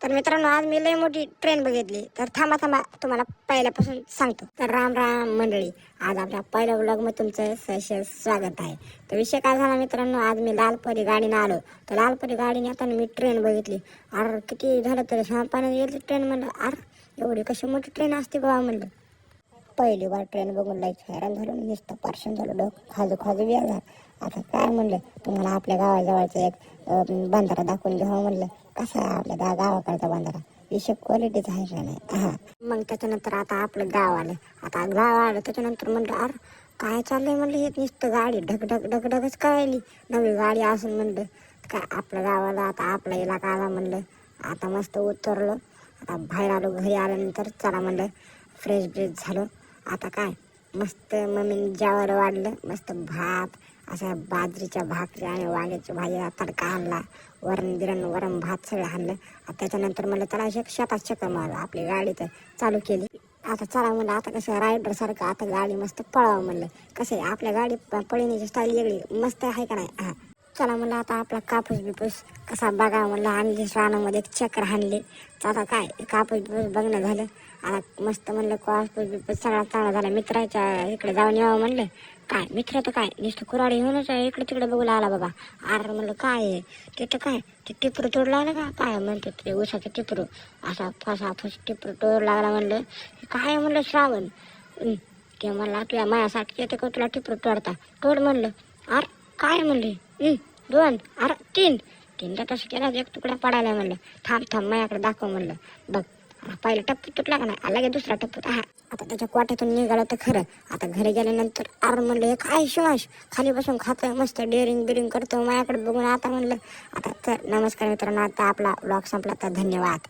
तर मित्रांनो, आज मी लई मोठी ट्रेन बघितली. तर थांबा तुम्हाला पहिल्यापासून सांगतो. तर राम राम मंडळी, आज आपल्या पहिल्या व्लॉग मध्ये तुमचं सहर्ष स्वागत आहे. तर विषय काय झाला मित्रांनो, आज मी लालपरी गाडीने आलो. तर लालपरी गाडीने आता मी ट्रेन बघितली. अरे किती झालं तरी पाण्यात गेली ट्रेन. म्हणलं अरे एवढी कशी मोठी ट्रेन असते गोवा. म्हणलं पहिली बार ट्रेन बघून लाईच हैराण झालो. नुसतं पार्शन झालं, डोकं खाजू बिया झालं. आता काय म्हणलं, तुम्हाला आपल्या गावाजवळचं एक बंधारा दाखवून घ्यावं म्हणलं. कसा आहे आपल्या गावाकडचा बंधारा, विषय क्वालिटीचा आहे का नाही. हा, मग त्याच्यानंतर आता आपलं गाव आलं. आता गाव आलं त्याच्यानंतर म्हणलं अरे काय चाललंय म्हणलं, हे नुसतं गाडी ढगढगच करायली. नवी गाडी असून म्हणलं काय आपल्या गावाला, आता आपला इलाका आला म्हणलं. आता मस्त उतरलो, आता बाहेर आलो. घरी आल्यानंतर चला म्हणलं फ्रेश झालो. आता काय मस्त मम्मीने जेवायला वाढलं. मस्त भात, असा बाजरीच्या भाकरी आणि वांग्याची भाजी, तडका आणला, वरण भात सगळं आणलं. त्याच्यानंतर म्हणलं चला शेतात चक्कर मारू. आपली गाडी तर चालू केली. आता चला म्हणलं, आता कसं रायडर सारखं आता गाडी मस्त पळावं म्हणलं. कसं आहे आपल्या गाडी पळण्याची स्टाईल वेगळी मस्त आहे का नाही. हा, चला म्हणलं आता आपला कापूस बिपूस कसा बघा म्हणलं. आम्ही रानामध्ये एक चक्कर हाणले. आता काय कापूस बिपूस बघणं झालं. आता मस्त म्हणलं कापूस बिपूस सगळा चांगला झाला. मित्राच्या इकडे जाऊन यावं म्हणलं. काय मित्र तर काय नुसतं कुराडी घेऊनच इकडे तिकडे बघूला आला बाबा. अरे म्हणलं काय आहे तिथं, काय ते टिपरू तोड लागलं का काय म्हणते ते उसाचं टिपरू, असा फस टिपरू तोड लागला. म्हणलं काय म्हणलं श्रावण ते म्हणला तुला माझ्यासाठी येते का तुला टिपरू तोड म्हणलं. अरे काय म्हणले 2 अरे 3 तर तसं केला एक तुकडा पडायला. म्हणलं थांब माझ्याकडे दाखव म्हणलं. बघ पहिला टप्पू तुटला का नाही, अलग दुसरा टप्पू. हा, आता त्याच्या कोट्यातून निघालं तर खरं. आता घरी गेल्यानंतर अरे म्हणलं हे काय शिवाश खाली बसून खातोय, मस्त डेअरिंग करतो माझ्याकडे बघून. आता म्हणलं आता तर नमस्कार मित्रांनो, आता आपला व्लॉग संपला तर धन्यवाद.